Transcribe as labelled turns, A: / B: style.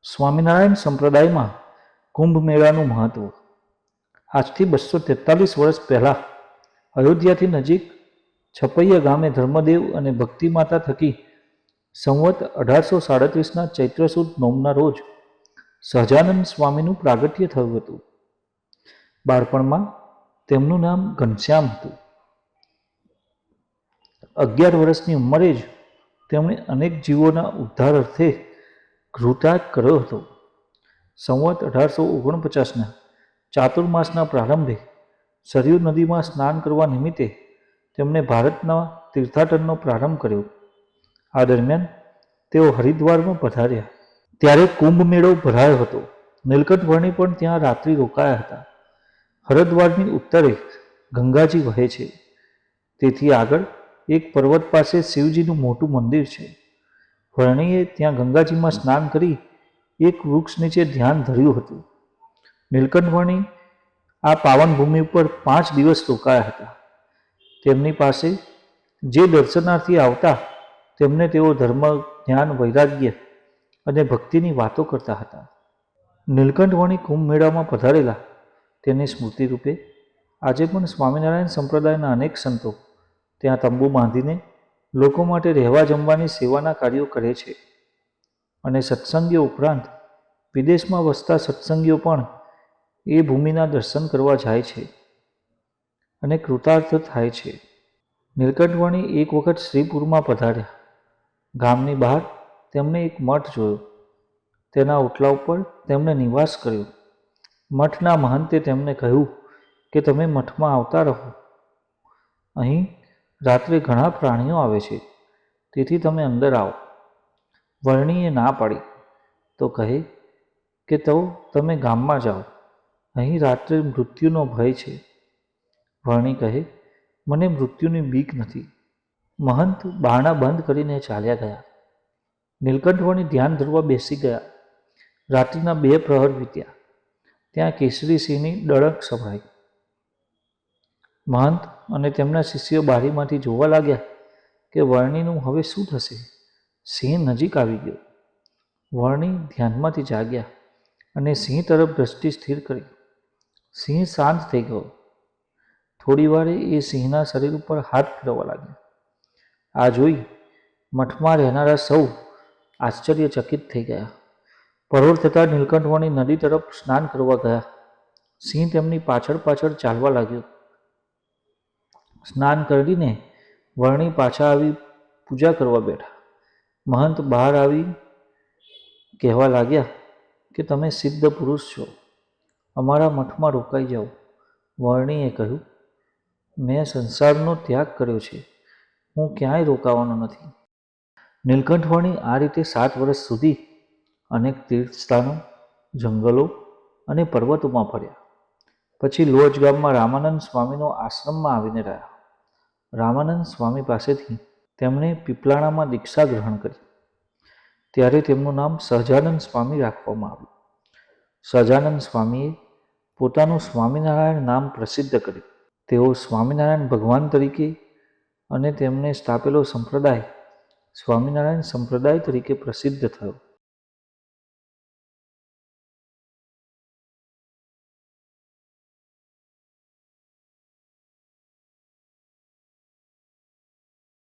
A: સ્વામિનારાયણ સંપ્રદાયમાં કુંભ મેળાનું મહત્વ. આજથી 243 વર્ષ પહેલાં અયોધ્યાથી નજીક છપૈયા ગામે ધર્મદેવ અને ભક્તિમાતા થકી સંવત 1837ના ચૈત્ર સુદ નોમના રોજ સહજાનંદ સ્વામીનું પ્રાગટ્ય થયું હતું. બાળપણમાં તેમનું નામ ઘનશ્યામ હતું. 11 વર્ષની ઉંમરે જ તેમણે અનેક જીવોના ઉદ્ધાર અર્થે ગૃહત્યાગ કર્યો હતો. સંવત 1849ના ચાતુર્માસના પ્રારંભે સરયૂ નદીમાં સ્નાન કરવા નિમિત્તે તેમણે ભારતના તીર્થાટનનો પ્રારંભ કર્યો. આ દરમિયાન તેઓ હરિદ્વારમાં પધાર્યા ત્યારે કુંભ મેળો ભરાયો હતો. નીલકંઠ વર્ણી પણ ત્યાં રાત્રિ રોકાયા હતા. હરિદ્વારની ઉત્તરે ગંગાજી વહે છે. તેથી આગળ એક પર્વત પાસે શિવજીનું મોટું મંદિર છે. વર્ણીએ ત્યાં ગંગાજીમાં સ્નાન કરી એક વૃક્ષ નીચે ધ્યાન ધર્યું હતું. નીલકંઠ વર્ણી આ પાવન ભૂમિ ઉપર 5 દિવસ રોકાયા હતા. તેમની પાસે જે દર્શનાર્થી આવતા તેમને તેઓ ધર્મ, જ્ઞાન, વૈરાગ્ય અને ભક્તિની વાતો કરતા હતા. નીલકંઠ વર્ણી કુંભ મેળામાં પધારેલા તેની સ્મૃતિ રૂપે આજે પણ સ્વામિનારાયણ સંપ્રદાયના અનેક સંતો ત્યાં તંબુ બાંધીને લોકો માટે રહેવા જમવાની સેવાના કાર્યો કરે છે. અને સત્સંગીઓ ઉપરાંત વિદેશમાં વસતા સત્સંગીઓ પણ એ ભૂમિના દર્શન કરવા જાય છે અને કૃતાર્થ થાય છે. નીલકંઠ વર્ણી એક વખત શ્રીપુરમાં પધાર્યા. ગામની બહાર તેમણે એક મઠ જોયો. તેના ઓટલા ઉપર તેમણે નિવાસ કર્યો. મઠના મહંતે તેમને કહ્યું કે તમે મઠમાં આવતા રહો. અહીં રાત્રે ઘણા પ્રાણીઓ આવે છે, તેથી તમે અંદર આવો. વર્ણીએ ના પાડી તો કહે કે તમે ગામમાં જાઓ, અહીં રાત્રે મૃત્યુનો ભય છે. વર્ણી કહે, મને મૃત્યુની બીક નથી. મહંત બારણા બંધ કરીને ચાલ્યા ગયા. નીલકંઠ વર્ણી ધ્યાન ધરવા બેસી ગયા. રાત્રિના 2 પ્રહર વીત્યા. ત્યાં કેસરીસિંહની ડણક સંભળાઈ. મહંત અને તેમના શિષ્યો બારીમાંથી જોવા લાગ્યા કે વર્ણીનું હવે શું થશે. સિંહ નજીક આવી ગયો. વર્ણી ધ્યાનમાંથી જાગ્યા અને સિંહ તરફ દ્રષ્ટિ સ્થિર કરી. સિંહ શાંત થઈ ગયો. થોડી વારે એ સિંહના શરીર ઉપર હાથ ફેરવવા લાગ્યો. આ જોઈ મઠમાં રહેનારા સૌ આશ્ચર્યચકિત થઈ ગયા. પરોઢ થતાં નીલકંઠ વર્ણી નદી તરફ સ્નાન કરવા ગયા. સિંહ તેમની પાછળ પાછળ ચાલવા લાગ્યો. સ્નાન કરીને વર્ણી પાછા આવી પૂજા કરવા બેઠા. મહંત બહાર આવી કહેવા લાગ્યા કે તમે સિદ્ધ પુરુષ છો, અમારા મઠમાં રોકાઈ જાઓ. વર્ણીએ કહ્યું, મેં સંસારનો ત્યાગ કર્યો છે, હું ક્યાંય રોકાવાનો નથી. નીલકંઠ વર્ણી આ રીતે 7 વર્ષ સુધી અનેક તીર્થસ્થાનો, જંગલો અને પર્વતોમાં ફર્યા. પછી લોજ ગામમાં રામાનંદ સ્વામીનો આશ્રમમાં આવીને રહ્યા. રામાનંદ સ્વામી પાસેથી તેમણે પીપલાણામાં દીક્ષા ગ્રહણ કરી. ત્યારે તેમનું નામ સહજાનંદ સ્વામી રાખવામાં આવ્યું. સહજાનંદ સ્વામીએ પોતાનું સ્વામિનારાયણ નામ પ્રસિદ્ધ કર્યું. તેઓ સ્વામિનારાયણ ભગવાન તરીકે અને તેમણે સ્થાપેલો સંપ્રદાય સ્વામિનારાયણ સંપ્રદાય તરીકે પ્રસિદ્ધ થયો.